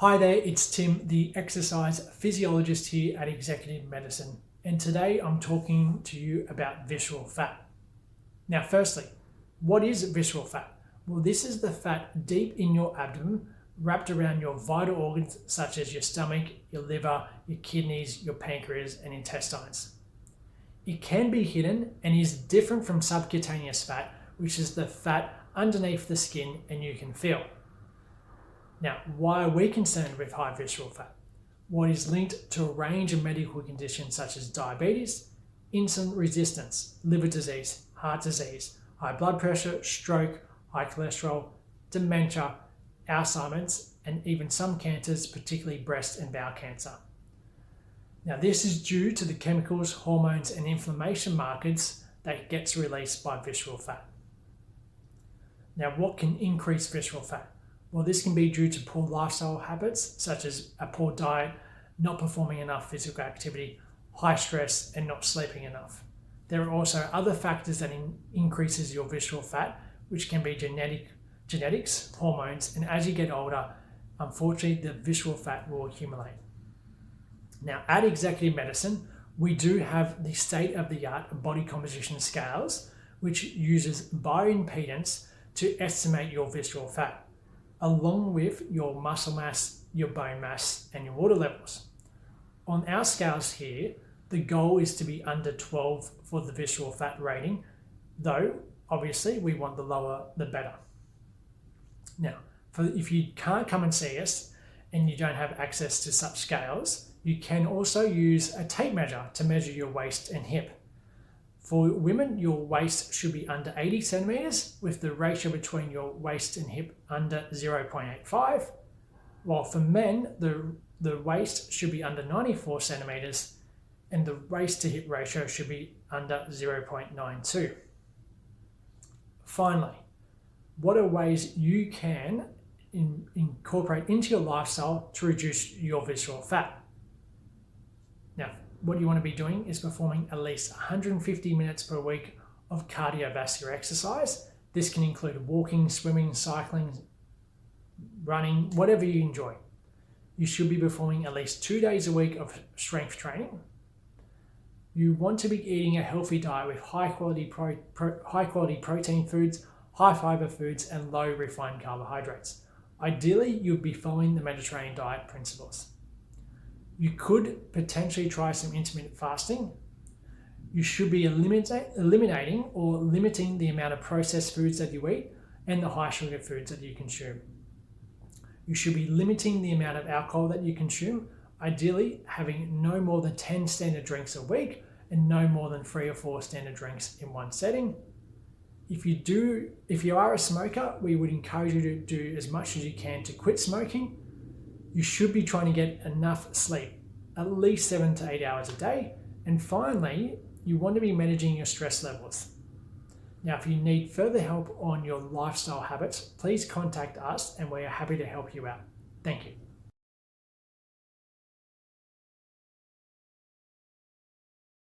Hi there, it's Tim, the exercise physiologist here at Executive Medicine, and today I'm talking to you about visceral fat. Now, firstly, what is visceral fat? Well, this is the fat deep in your abdomen, wrapped around your vital organs such as your stomach, your liver, your kidneys, your pancreas, and intestines. It can be hidden and is different from subcutaneous fat, which is the fat underneath the skin and you can feel. Now, why are we concerned with high visceral fat? Well, it is linked to a range of medical conditions such as diabetes, insulin resistance, liver disease, heart disease, high blood pressure, stroke, high cholesterol, dementia, Alzheimer's, and even some cancers, particularly breast and bowel cancer. Now, this is due to the chemicals, hormones, and inflammation markers that gets released by visceral fat. Now, what can increase visceral fat? Well, this can be due to poor lifestyle habits, such as a poor diet, not performing enough physical activity, high stress, and not sleeping enough. There are also other factors that increases your visceral fat, which can be genetics, hormones, and as you get older, unfortunately, the visceral fat will accumulate. Now, at Executive Medicine, we do have the state-of-the-art body composition scales, which uses bioimpedance to estimate your visceral fat, along with your muscle mass, your bone mass, and your water levels. On our scales here, the goal is to be under 12 for the visceral fat rating, though obviously we want the lower the better. Now, if you can't come and see us and you don't have access to such scales, you can also use a tape measure to measure your waist and hip. For women, your waist should be under 80 centimeters with the ratio between your waist and hip under 0.85, while for men, the waist should be under 94 centimeters and the waist to hip ratio should be under 0.92. Finally, what are ways you can incorporate into your lifestyle to reduce your visceral fat? Now, what you want to be doing is performing at least 150 minutes per week of cardiovascular exercise. This can include walking, swimming, cycling, running, whatever you enjoy. You should be performing at least 2 days a week of strength training. You want to be eating a healthy diet with high quality protein foods, high fiber foods, and low refined carbohydrates. Ideally, you'd be following the Mediterranean diet principles. You could potentially try some intermittent fasting. You should be eliminating or limiting the amount of processed foods that you eat and the high sugar foods that you consume. You should be limiting the amount of alcohol that you consume, ideally having no more than 10 standard drinks a week and no more than 3 or 4 standard drinks in one setting. If you are a smoker, we would encourage you to do as much as you can to quit smoking. You should be trying to get enough sleep, at least 7 to 8 hours a day. And finally, you want to be managing your stress levels. Now, if you need further help on your lifestyle habits, please contact us and we are happy to help you out. Thank you.